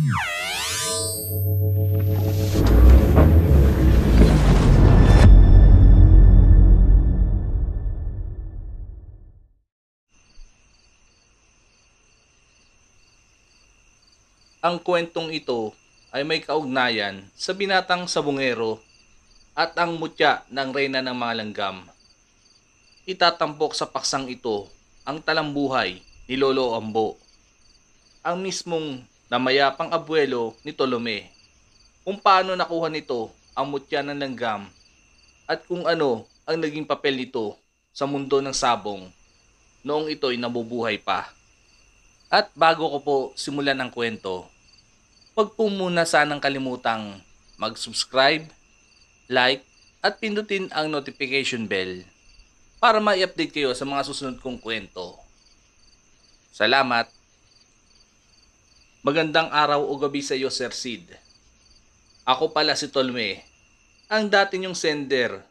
Ang kwentong ito ay may kaugnayan sa binatang sabungero at ang mutya ng reyna ng mga langgam. Itatampok sa paksang ito ang talambuhay ni Lolo Ambo, ang mismong namayapang abuelo ni Tolome, kung paano nakuha nito ang mutya ng langgam at kung ano ang naging papel nito sa mundo ng sabong noong ito'y nabubuhay pa. At bago ko po simulan ang kwento, huwag po muna sanang kalimutang mag-subscribe, like, at pindutin ang notification bell para ma-update kayo sa mga susunod kong kwento. Salamat! Magandang araw o gabi sa iyo, Sir Sid. Ako pala si Tolme, ang dati niyong sender.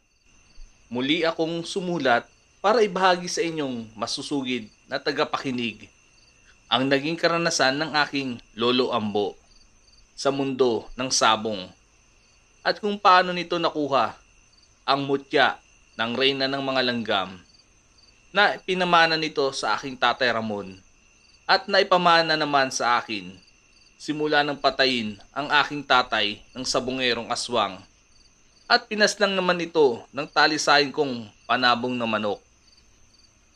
Muli akong sumulat para ibahagi sa inyong masusugid na tagapakinig ang naging karanasan ng aking Lolo Ambo sa mundo ng sabong at kung paano nito nakuha ang mutya ng reyna ng mga langgam na pinamana nito sa aking tatay Ramon at naipamana naman sa akin simula ng patayin ang aking tatay ng sabongerong aswang at pinaslang naman ito ng talisayin kong panabong na manok.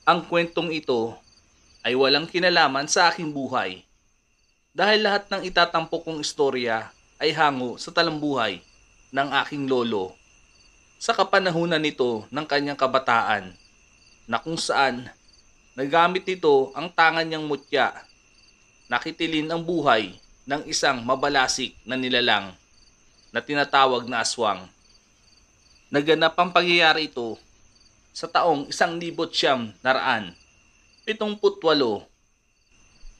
Ang kwentong ito ay walang kinalaman sa aking buhay dahil lahat ng itatampok kong istorya ay hango sa talambuhay ng aking lolo sa kapanahunan nito ng kanyang kabataan na kung saan nagamit nito ang tangan niyang mutya, nakitilin ang buhay ng isang mabalasik na nilalang na tinatawag na aswang. Naganap ang pangyayari ito sa taong 1978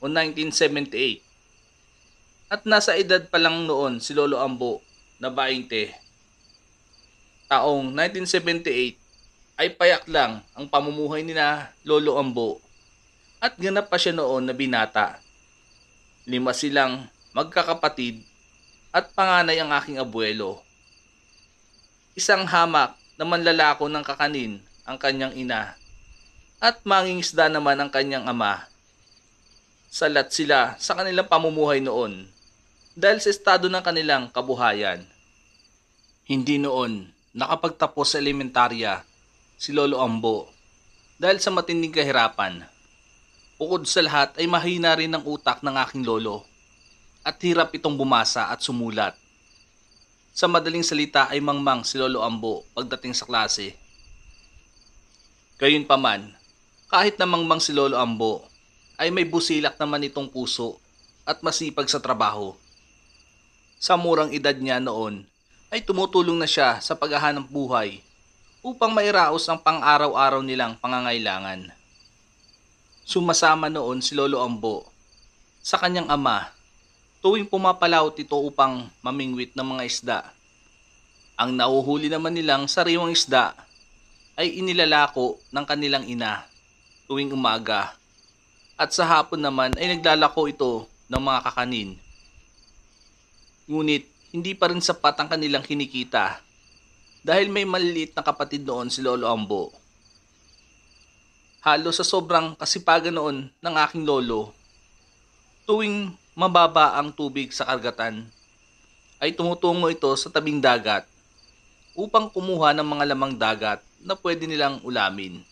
o 1978 at nasa edad pa lang noon si Lolo Ambo na 20. Taong 1978 ay payak lang ang pamumuhay ni na Lolo Ambo at ganap pa siya noon na binata. 5 silang magkakapatid at panganay ang aking abuelo. Isang hamak na manlalako ng kakanin ang kanyang ina at mangingisda naman ang kanyang ama. Salat sila sa kanilang pamumuhay noon dahil sa estado ng kanilang kabuhayan. Hindi noon nakapagtapos sa elementarya si Lolo Ambo dahil sa matinding kahirapan. Bukod sa lahat ay mahina rin ang utak ng aking lolo at hirap itong bumasa at sumulat. Sa madaling salita ay mangmang si Lolo Ambo pagdating sa klase. Gayunpaman, kahit na mangmang si Lolo Ambo, ay may busilak naman itong puso at masipag sa trabaho. Sa murang edad niya noon, ay tumutulong na siya sa paghahanap buhay upang mairaos ang pang-araw-araw nilang pangangailangan. Sumasama noon si Lolo Ambo sa kanyang ama tuwing pumapalaot ito upang mamingwit ng mga isda. Ang nauhuli naman nilang sariwang isda ay inilalako ng kanilang ina tuwing umaga at sa hapon naman ay naglalako ito ng mga kakanin. Ngunit hindi pa rin sapat ang kanilang kinikita dahil may maliliit na kapatid noon si Lolo Ambo. Halos sa sobrang kasipagan noon ng aking lolo, tuwing mababa ang tubig sa karagatan, ay tumutungo ito sa tabing dagat upang kumuha ng mga lamang dagat na pwede nilang ulamin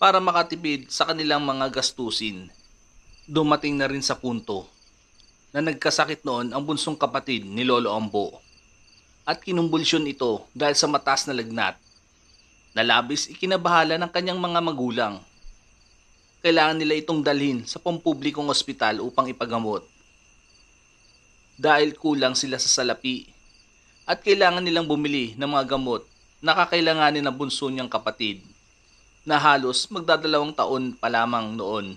para makatipid sa kanilang mga gastusin. Dumating na rin sa punto na nagkasakit noon ang bunsong kapatid ni Lolo Ambo at kinumbulsyon ito dahil sa mataas na lagnat na labis ikinabahala ng kanyang mga magulang. Kailangan nila itong dalhin sa pampublikong ospital upang ipagamot. Dahil kulang sila sa salapi at kailangan nilang bumili ng mga gamot na kakailanganin ng bunso niyang kapatid na halos magdadalawang taon pa lamang noon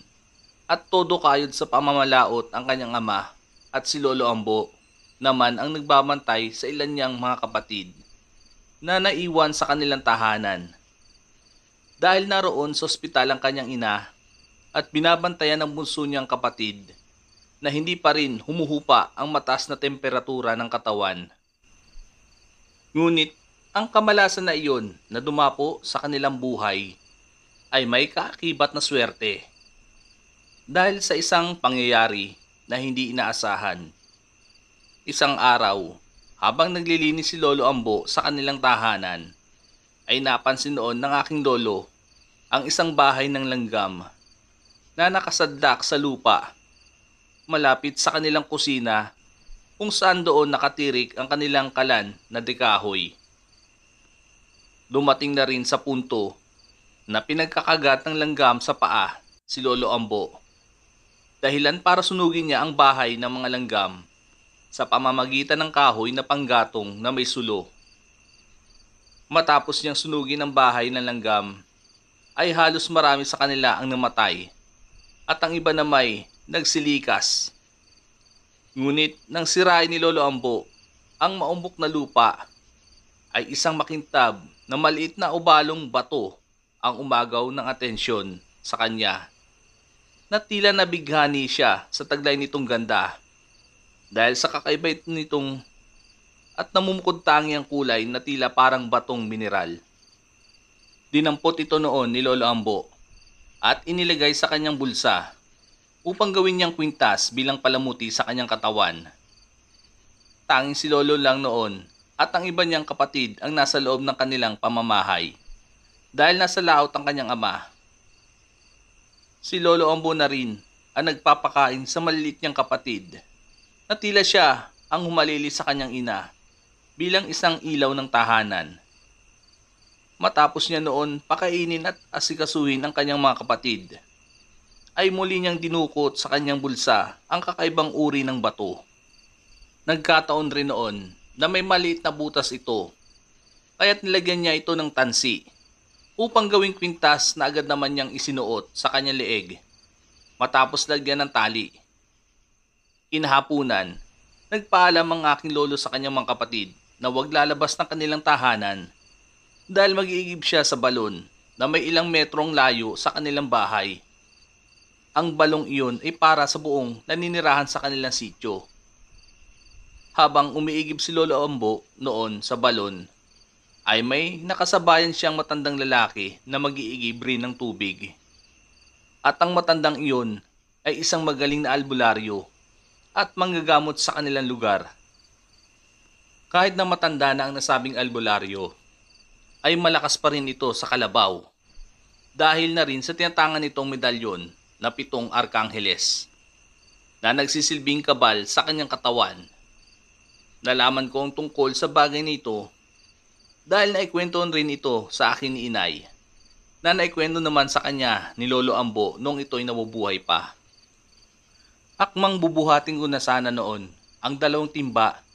at todo kayod sa pamamalaot ang kanyang ama at si Lolo Ambo naman ang nagbabantay sa ilan niyang mga kapatid na naiwan sa kanilang tahanan. Dahil naroon sa ospital ang kanyang ina at binabantayan ng bunso niyang kapatid na hindi pa rin humuhupa ang mataas na temperatura ng katawan. Ngunit ang kamalasan na iyon na dumapo sa kanilang buhay ay may kaakibat na swerte dahil sa isang pangyayari na hindi inaasahan. Isang araw, habang naglilinis si Lolo Ambo sa kanilang tahanan, ay napansin noon ng aking lolo ang isang bahay ng langgam na nakasadlak sa lupa malapit sa kanilang kusina kung saan doon nakatirik ang kanilang kalan na dekahoy. Dumating na rin sa punto na pinagkakagat ng langgam sa paa si Lolo Ambo, dahilan para sunugin niya ang bahay ng mga langgam sa pamamagitan ng kahoy na panggatong na may sulo. Matapos niyang sunugin ang bahay ng langgam, ay halos marami sa kanila ang namatay at ang iba na may nagsilikas. Ngunit nang sirain ni Lolo Ambo ang maumbok na lupa, ay isang makintab na maliit na ubalong bato ang umagaw ng atensyon sa kanya, na tila nabighani siya sa taglay nitong ganda dahil sa kakaiba nitong at namumukod tangi ang kulay na tila parang batong mineral. Dinampot ito noon ni Lolo Ambo at inilagay sa kanyang bulsa upang gawin niyang kwintas bilang palamuti sa kanyang katawan. Tanging si Lolo lang noon at ang iba niyang kapatid ang nasa loob ng kanilang pamamahay dahil nasa laot ang kanyang ama. Si Lolo Ambo na rin ang nagpapakain sa maliliit niyang kapatid na tila siya ang humalili sa kanyang ina bilang isang ilaw ng tahanan. Matapos niya noon pakainin at asikasuhin ang kanyang mga kapatid, ay muli niyang dinukot sa kanyang bulsa ang kakaibang uri ng bato. Nagkataon rin noon na may maliit na butas ito, kaya't nilagyan niya ito ng tansi upang gawing kwintas na agad naman niyang isinuot sa kanyang leeg matapos lagyan ng tali. Kinahapunan, nagpaalam ang aking lolo sa kanyang mga kapatid na huwag lalabas ng kanilang tahanan dahil mag-iigib siya sa balon na may ilang metrong layo sa kanilang bahay. Ang balong iyon ay para sa buong naninirahan sa kanilang sityo. Habang umiigib si Lolo Ambo noon sa balon, ay may nakasabayan siyang matandang lalaki na mag-iigib rin ng tubig. At ang matandang iyon ay isang magaling na albularyo at manggagamot sa kanilang lugar. Kahit na matanda na ang nasabing albularyo, ay malakas pa rin ito sa kalabaw dahil na rin sa tinatangan nitong medalyon na 7 arkangheles na nagsisilbing kabal sa kanyang katawan. Nalaman ko ang tungkol sa bagay nito dahil naikwento rin ito sa akin ni inay, na naikwento naman sa kanya ni Lolo Ambo noong ito'y nabubuhay pa. Akmang bubuhatin ko na sana noon ang 2 timba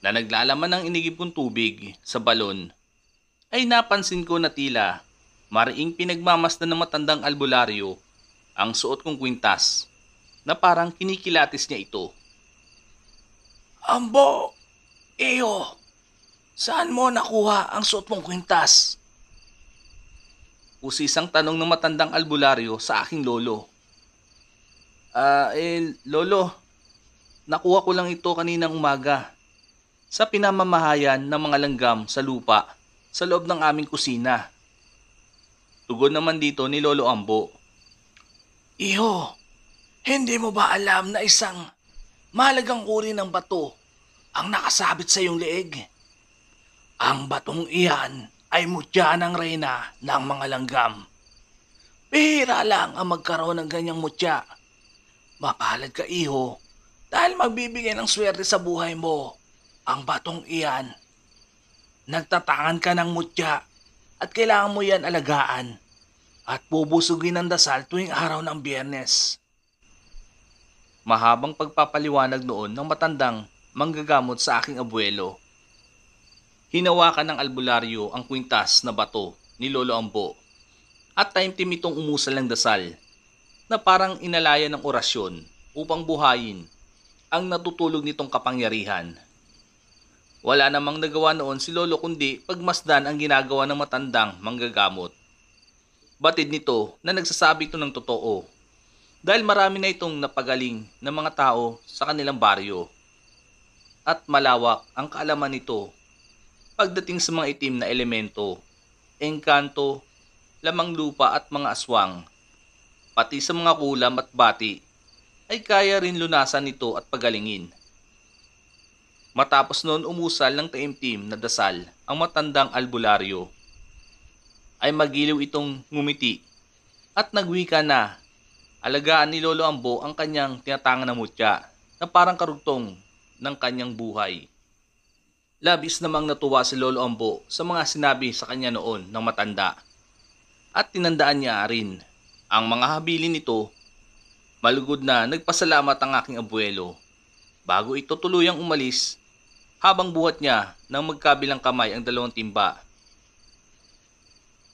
na naglalaman ng inigib kong tubig sa balon, ay napansin ko na tila mariing pinagmamasdan ng matandang albularyo ang suot kong kwintas na parang kinikilatis niya ito. "Ambo, iyo, saan mo nakuha ang suot mong kwintas?" Usisang tanong ng matandang albularyo sa aking lolo. Lolo, nakuha ko lang ito kaninang umaga sa pinamamahayan ng mga langgam sa lupa sa loob ng aming kusina." Tugon naman dito ni Lolo Ambo. "Iho, hindi mo ba alam na isang mahalagang uri ng bato ang nakasabit sa iyong leeg? Ang batong iyan ay mutya ng reyna ng mga langgam. Bihira lang ang magkaroon ng ganyang mutya. Mapalad ka, iho, dahil magbibigay ng swerte sa buhay mo ang batong iyan. Nagtatangan ka ng mutya at kailangan mo yan alagaan at bubusugin ng dasal tuwing araw ng Biyernes." Mahabang pagpapaliwanag noon ng matandang manggagamot sa aking abuelo. Hinawakan ng albularyo ang kwintas na bato ni Lolo Ambo at taimtim itong umusal ng dasal na parang inalaya ng orasyon upang buhayin ang natutulog nitong kapangyarihan. Wala namang nagawa noon si Lolo kundi pagmasdan ang ginagawa ng matandang manggagamot. Batid nito na nagsasabi ito ng totoo dahil marami na itong napagaling ng mga tao sa kanilang baryo at malawak ang kaalaman nito pagdating sa mga itim na elemento, engkanto, lamang lupa at mga aswang, pati sa mga kulam at bati ay kaya rin lunasan nito at pagalingin. Matapos noon umusal ng taimtim na dasal ang matandang albularyo, ay magiliw itong ngumiti at nagwika na alagaan ni Lolo Ambo ang kanyang tinatangan na mutya na parang karugtong ng kanyang buhay. Labis namang natuwa si Lolo Ambo sa mga sinabi sa kanya noon ng matanda at tinandaan niya rin ang mga habilin nito. Malugod na nagpasalamat ang aking abuelo bago ito tuluyang umalis habang buhat niya ng magkabilang kamay ang 2 timba.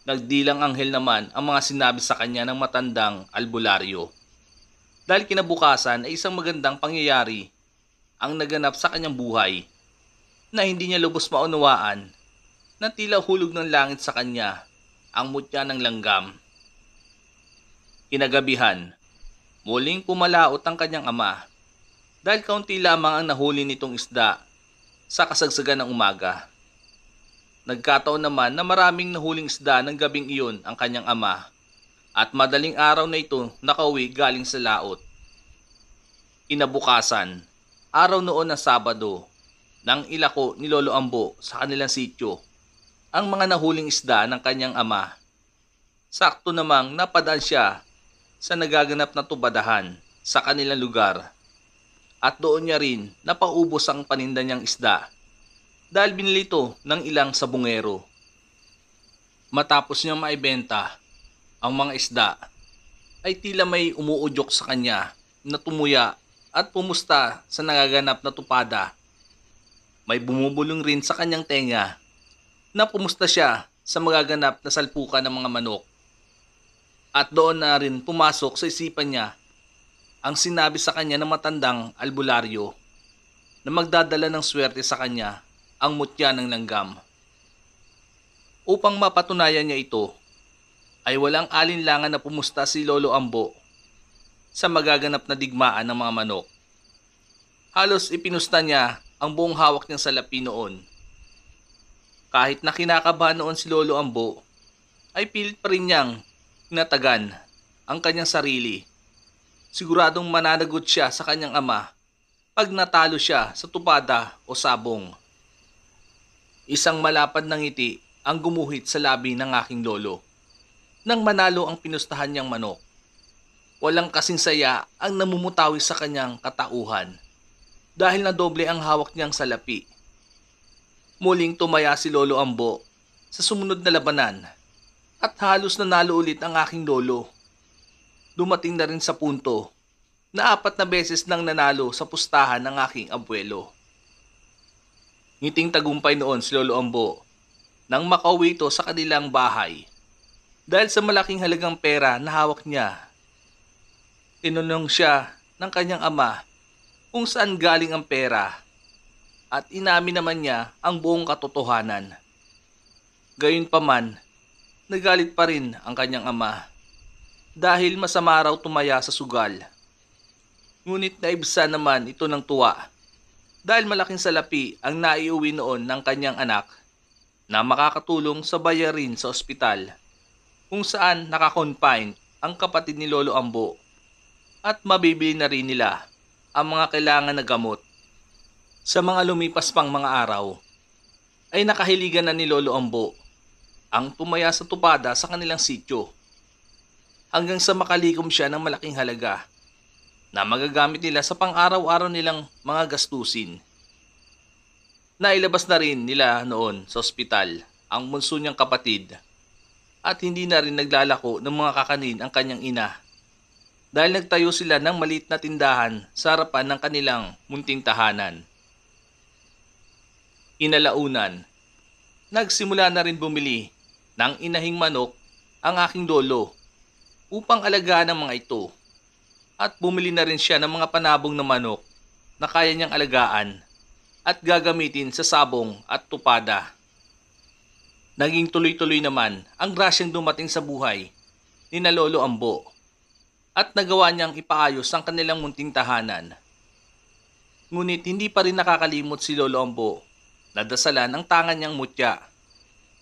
Nagdilang anghel naman ang mga sinabi sa kanya ng matandang albularyo dahil kinabukasan ay isang magandang pangyayari ang naganap sa kanyang buhay na hindi niya lubos maunawaan na tila hulog ng langit sa kanya ang mutya ng langgam. Kinagabihan, muling pumalaot ang kanyang ama dahil kaunti lamang ang nahuli nitong isda sa kasagsagan ng umaga. Nagkataon naman na maraming nahuling isda ng gabing iyon ang kanyang ama at madaling araw na ito nakauwi galing sa laot. Kinabukasan, araw noon na Sabado, nang ilako ni Lolo Ambo sa kanilang sityo ang mga nahuling isda ng kanyang ama. Sakto namang napadaan siya sa nagaganap na tubadahan sa kanilang lugar at doon niya rin napaubos ang paninda niyang isda dahil binili ito ng ilang sabungero. Matapos niyang maibenta ang mga isda ay tila may umuudyok sa kanya na tumuya at pumusta sa nagaganap na tupada. May bumubulong rin sa kanyang tenga na pumusta siya sa magaganap na salpukan ng mga manok. At doon na rin pumasok sa isipan niya ang sinabi sa kanya ng matandang albularyo na magdadala ng swerte sa kanya ang mutya ng langgam. Upang mapatunayan niya ito, ay walang alinlangan na pumusta si Lolo Ambo sa magaganap na digmaan ng mga manok. Halos ipinusta niya ang buong hawak niyang salapi noon. Kahit na kinakabahan noon si Lolo Ambo, ay pilit pa rin niyang tinatagan ang kanyang sarili. Siguradong mananagot siya sa kanyang ama pag natalo siya sa tupada o sabong. Isang malapad na ngiti ang gumuhit sa labi ng aking lolo nang manalo ang pinustahan niyang manok. Walang kasing saya ang namumutawi sa kanyang katauhan dahil na doble ang hawak niyang salapi. Muling tumaya si Lolo Ambo sa sumunod na labanan at halos nanalo ulit ang aking lolo. Dumating na rin sa punto na 4 na beses nang nanalo sa pustahan ng aking abuelo. Ngiting tagumpay noon si Lolo Ambo nang makauwi ito sa kanilang bahay dahil sa malaking halagang pera na hawak niya. Tinanong siya ng kanyang ama kung saan galing ang pera at inamin naman niya ang buong katotohanan. Gayunpaman, nagalit pa rin ang kanyang ama dahil masama raw tumaya sa sugal. Ngunit naibsan naman ito ng tuwa dahil malaking salapi ang naiuwi noon ng kanyang anak na makakatulong sa bayarin sa ospital kung saan nakakonfine ang kapatid ni Lolo Ambo at mabibili na rin nila ang mga kailangan na gamot. Sa mga lumipas pang mga araw, ay nakahiligan na ni Lolo Ambo ang tumaya sa tupada sa kanilang sityo hanggang sa makalikom siya ng malaking halaga na magagamit nila sa pang-araw-araw nilang mga gastusin. Nailabas na rin nila noon sa ospital ang bunso niyang kapatid at hindi na rin naglalako ng mga kakanin ang kanyang ina dahil nagtayo sila ng maliit na tindahan sa harapan ng kanilang munting tahanan. Inalaunan, nagsimula na rin bumili ng inahing manok ang aking lolo upang alagaan ang mga ito at bumili na rin siya ng mga panabong na manok na kaya niyang alagaan at gagamitin sa sabong at tupada. Naging tuloy-tuloy naman ang grasyang dumating sa buhay ni na Lolo Ambo at nagawa niyang ipaayos ang kanilang munting tahanan. Ngunit hindi pa rin nakakalimot si Lolo Ambo na dasalan ang tangan niyang mutya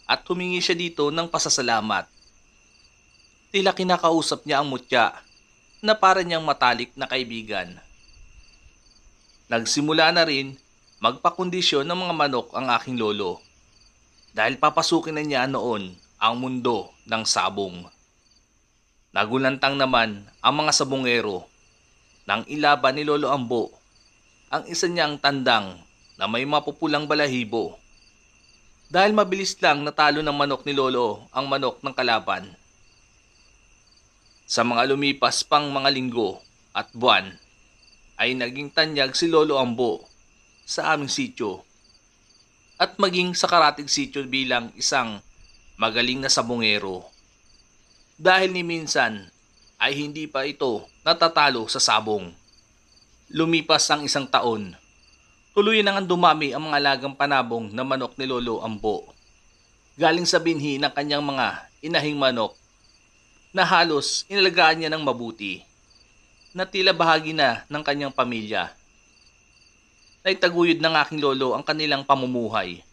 at humingi siya dito ng pasasalamat. Tila kinakausap niya ang mutya na para niyang matalik na kaibigan. Nagsimula na rin magpakondisyon ng mga manok ang aking lolo dahil papasukin na niya noon ang mundo ng sabong. Nagulantang naman ang mga sabongero nang ilaban ni Lolo Ambo ang isa niyang tandang na may mapupulang balahibo. Dahil mabilis lang natalo ng manok ni Lolo ang manok ng kalaban. Sa mga lumipas pang mga linggo at buwan ay naging tanyag si Lolo Ambo sa aming sityo at maging sa karatig sityo bilang isang magaling na sabongero. Dahil ni minsan ay hindi pa ito natatalo sa sabong. Lumipas ang isang taon, tuloy nang dumami ang mga alagang panabong na manok ni Lolo Ambo. Galing sa binhi ng kanyang mga inahing manok na halos inalagaan niya ng mabuti, na tila bahagi na ng kanyang pamilya. Naitaguyod ng aking lolo ang kanilang pamumuhay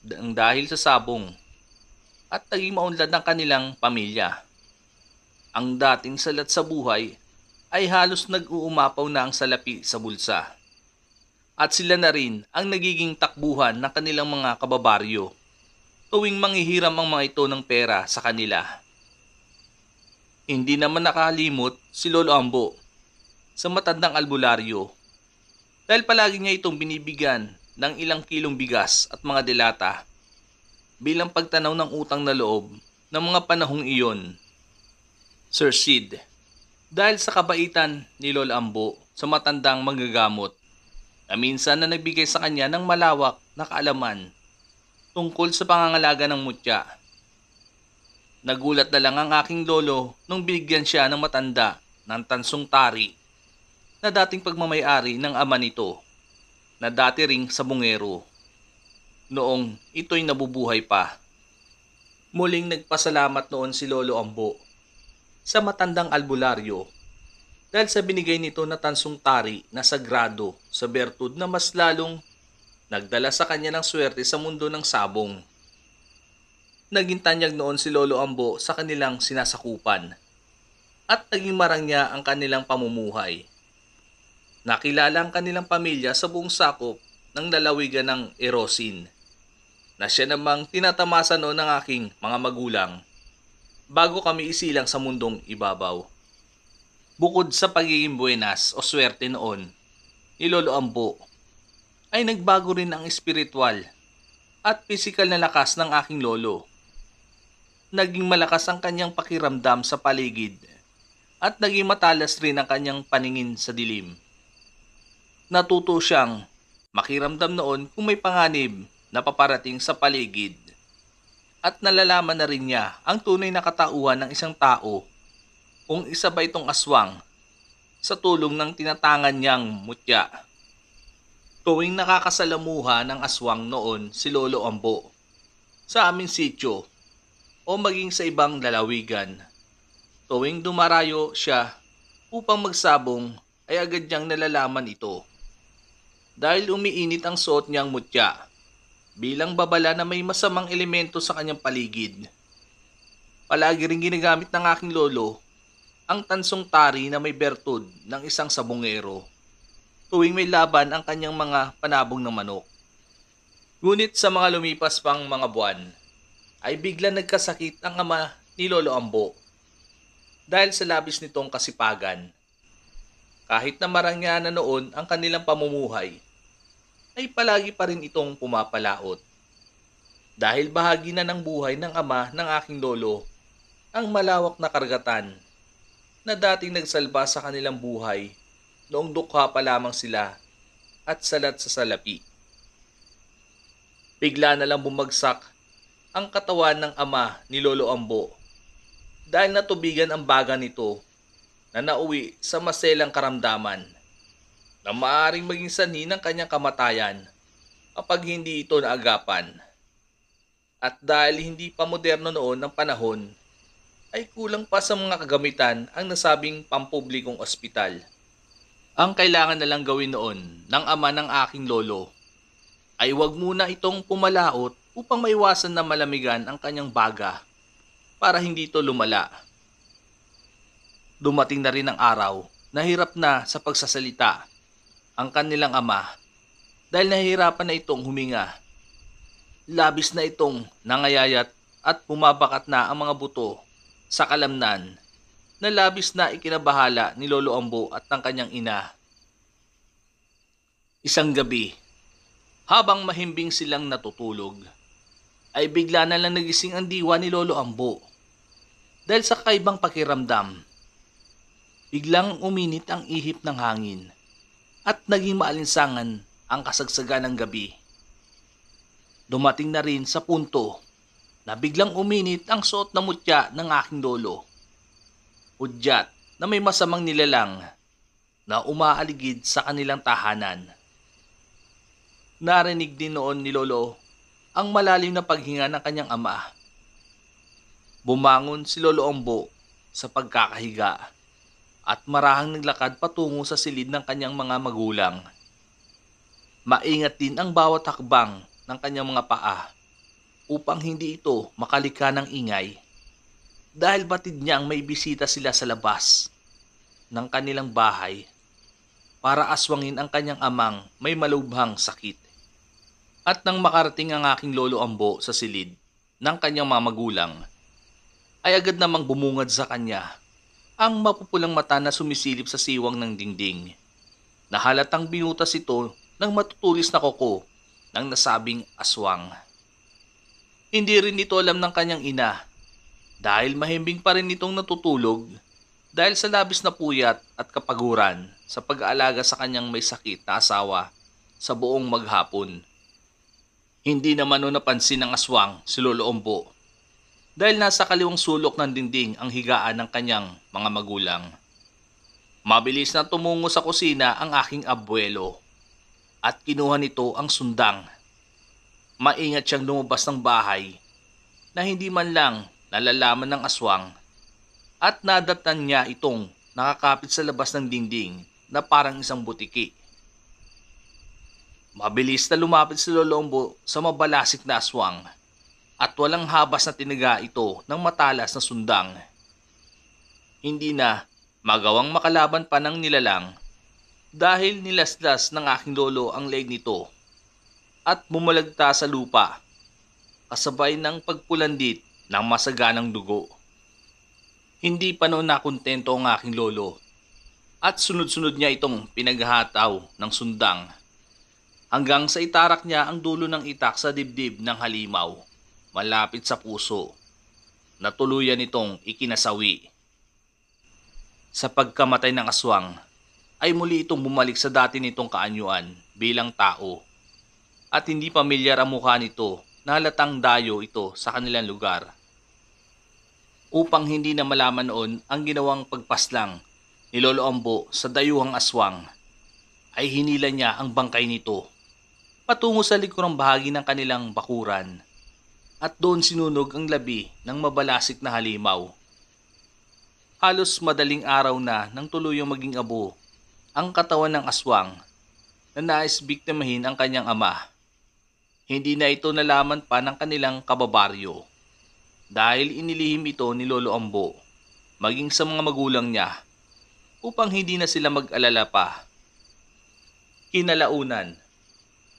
dahil sa sabong at naging maunlad ng kanilang pamilya. Ang dating salat sa buhay ay halos nag-uumapaw na ang salapi sa bulsa. At sila na rin ang nagiging takbuhan ng kanilang mga kababaryo tuwing manghihiram ang mga ito ng pera sa kanila. Hindi naman nakalimot si Lolo Ambo sa matandang albularyo dahil palagi niya itong binibigyan ng ilang kilong bigas at mga delata bilang pagtanaw ng utang na loob ng mga panahong iyon. Sir Sid, dahil sa kabaitan ni Lolo Ambo sa matandang manggagamot na minsan na nagbigay sa kanya ng malawak na kaalaman tungkol sa pangangalaga ng mutya. Nagulat na lang ang aking lolo nung binigyan siya ng matanda ng tansong tari na dating pagmamayari ng ama nito na dati ring sabongero noong ito'y nabubuhay pa. Muling nagpasalamat noon si Lolo Ambo sa matandang albularyo dahil sa binigay nito na tansong tari na sagrado sa bertud na mas lalong nagdala sa kanya ng swerte sa mundo ng sabong. Naging tanyag noon si Lolo Ambo sa kanilang sinasakupan at naging marangya ang kanilang pamumuhay. Nakilala ang kanilang pamilya sa buong sakop ng lalawigan ng Erosin na siya namang tinatamasa noon ng aking mga magulang bago kami isilang sa mundong ibabaw. Bukod sa pagiging buenas o swerte noon ni Lolo Ambo, ay nagbago rin ang espiritual at pisikal na lakas ng aking lolo. Naging malakas ang kanyang pakiramdam sa paligid at naging matalas rin ang kanyang paningin sa dilim. Natuto siyang makiramdam noon kung may panganib na paparating sa paligid at nalalaman na rin niya ang tunay na katauhan ng isang tao kung isa ba itong aswang sa tulong ng tinatangan niyang mutya. Tuwing nakakasalamuha ng aswang noon si Lolo Ambo sa aming sityo o maging sa ibang lalawigan, tuwing dumarayo siya upang magsabong ay agad niyang nalalaman ito. Dahil umiinit ang suot niyang mutya bilang babala na may masamang elemento sa kanyang paligid. Palagi rin ginagamit ng aking lolo ang tansong tari na may bertud ng isang sabongero tuwing may laban ang kanyang mga panabong ng manok. Ngunit sa mga lumipas pang mga buwan, ay bigla nagkasakit ang ama ni Lolo Ambo dahil sa labis nitong kasipagan. Kahit na marangya na noon ang kanilang pamumuhay, ay palagi pa rin itong pumapalaot. Dahil bahagi na ng buhay ng ama ng aking lolo ang malawak na karagatan na dating nagsalba sa kanilang buhay noong dukha pa lamang sila at salat sa salapi. Bigla na lang bumagsak ang katawan ng ama ni Lolo Ambo dahil natubigan ang baga nito na nauwi sa maselang karamdaman na maaaring maging sanhi ng kanyang kamatayan kapag hindi ito naagapan. At dahil hindi pa moderno noon ang panahon, ay kulang pa sa mga kagamitan ang nasabing pampublikong ospital. Ang kailangan na lang gawin noon ng ama ng aking lolo ay wag muna itong pumalaot upang maiwasan na malamigan ang kanyang baga para hindi ito lumala. Dumating na rin ang araw na hirap na sa pagsasalita ang kanilang ama dahil nahihirapan na itong huminga. Labis na itong nangayayat at bumabakat na ang mga buto sa kalamnan na labis na ikinabahala ni Lolo Ambo at ng kanyang ina. Isang gabi, habang mahimbing silang natutulog, ay bigla na lang nagising ang diwa ni Lolo Ambo. Dahil sa kakaibang pakiramdam, biglang uminit ang ihip ng hangin at naging maalinsangan ang kasagsagan ng gabi. Dumating na rin sa punto na biglang uminit ang suot na mutya ng aking lolo. Hudyat na may masamang nilalang na umaaligid sa kanilang tahanan. Narinig din noon ni Lolo ang malalim na paghinga ng kanyang ama. Bumangon si Lolo Ombo sa pagkakahiga at marahang naglakad patungo sa silid ng kanyang mga magulang. Maingat din ang bawat hakbang ng kanyang mga paa upang hindi ito makalika ng ingay dahil batid niyang may bisita sila sa labas ng kanilang bahay para aswangin ang kanyang amang may malubhang sakit. At nang makarating ang aking Lolo Ambo sa silid ng kanyang mga magulang, ay agad namang bumungad sa kanya ang mapupulang mata na sumisilip sa siwang ng dingding, na halatang binutas ito ng matutulis na kuko ng nasabing aswang. Hindi rin ito alam ng kanyang ina dahil mahimbing pa rin itong natutulog dahil sa labis na puyat at kapaguran sa pag-aalaga sa kanyang may sakit na asawa sa buong maghapon. Hindi naman noon napansin ng aswang si Lolo Ombo dahil nasa kaliwang sulok ng dingding ang higaan ng kanyang mga magulang. Mabilis na tumungo sa kusina ang aking abuelo at kinuha nito ang sundang. Maingat siyang lumabas ng bahay na hindi man lang nalalaman ng aswang at nadatnan niya itong nakakapit sa labas ng dingding na parang isang butiki. Mabilis na lumapit si Lolo Ombo sa mabalasik na aswang at walang habas na tinaga ito ng matalas na sundang. Hindi na magawang makalaban pa ng nilalang dahil nilaslas ng aking lolo ang leg nito at bumalagta sa lupa kasabay ng pagpulandit ng masaganang dugo. Hindi pa noon nakontento ang aking lolo at sunod-sunod niya itong pinaghataw ng sundang hanggang sa itarak niya ang dulo ng itak sa dibdib ng halimaw malapit sa puso na tuluyan itong ikinasawi. Sa pagkamatay ng aswang ay muli itong bumalik sa dati nitong kaanyuan bilang tao at hindi pamilyar ang mukha nito na halatang dayo ito sa kanilang lugar. Upang hindi na malaman noon ang ginawang pagpaslang ni Lolo Ambo sa dayuhang aswang, ay hinila niya ang bangkay nito patungo sa likurang bahagi ng kanilang bakuran at doon sinunog ang labi ng mabalasik na halimaw. Halos madaling araw na nang tuluyang maging abo ang katawan ng aswang na nais biktimahin ang kanyang ama. Hindi na ito nalaman pa ng kanilang kababaryo dahil inilihim ito ni Lolo Ambo maging sa mga magulang niya upang hindi na sila mag-alala pa. Kinalaunan,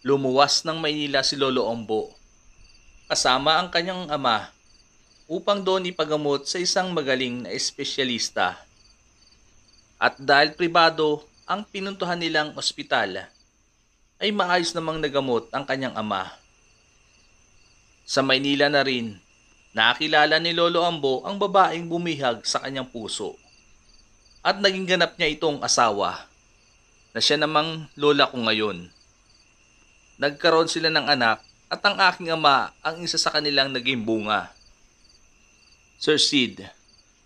lumuwas ng Maynila si Lolo Ambo kasama ang kanyang ama upang doon ipagamot sa isang magaling na espesyalista. At dahil pribado ang pinuntuhan nilang ospital, ay maayos namang nagamot ang kanyang ama. Sa Maynila na rin, nakilala ni Lolo Ambo ang babaeng bumihag sa kanyang puso. At naging ganap niya itong asawa, na siya namang lola ko ngayon. Nagkaroon sila ng anak at ang aking ama ang isa sa kanilang naging bunga. Sir Sid,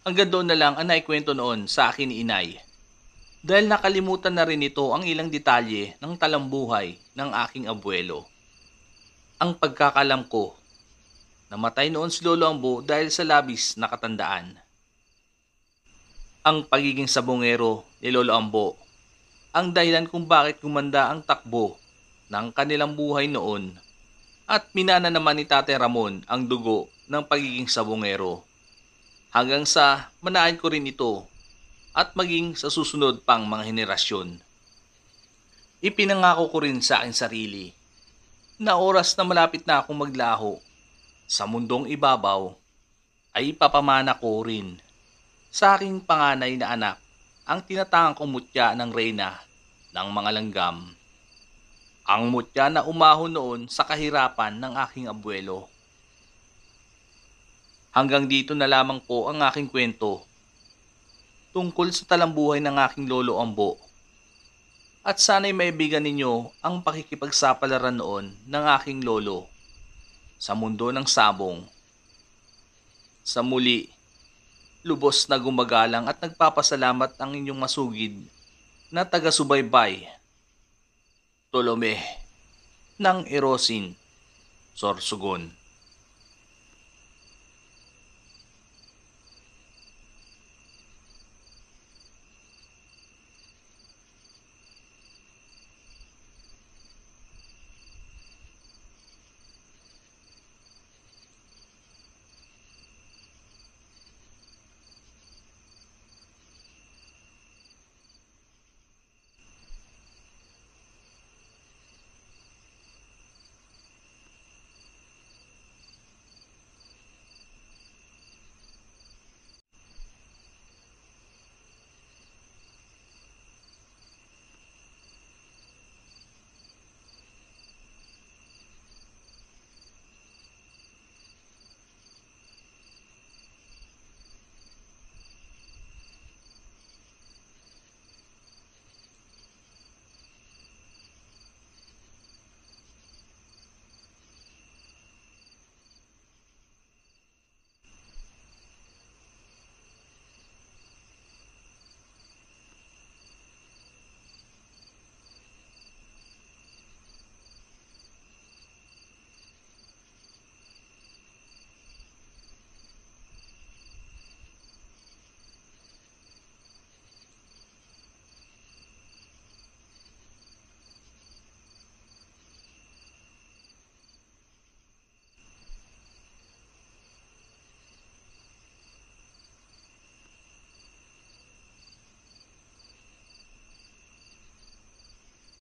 hanggang doon na lang ang naikwento noon sa akin ni Inay. Dahil nakalimutan na rin ito ang ilang detalye ng talambuhay ng aking abuelo. Ang pagkakalam ko, namatay noon si Lolo Ambo dahil sa labis na katandaan. Ang pagiging sabongero ni Lolo Ambo ang dahilan kung bakit gumanda ang takbo ng kanilang buhay noon at minana naman ni Tate Ramon ang dugo ng pagiging sabongero hanggang sa manain ko rin ito at maging sa susunod pang mga henerasyon. Ipinangako ko rin sa aking sarili na oras na malapit na akong maglaho sa mundong ibabaw ay papamana ko rin sa aking panganay na anak ang tinatangang kong mutya ng reyna ng mga langgam. Ang mutya na umahon noon sa kahirapan ng aking abuelo. Hanggang dito na lamang po ang aking kwento tungkol sa talambuhay ng aking Lolo Ambo. At sana'y maibigan ninyo ang pakikipagsapalaran noon ng aking lolo sa mundo ng sabong. Sa muli, lubos na gumagalang at nagpapasalamat ang inyong masugid na taga-subaybay, Tolome ng Erosin, Sorsogon.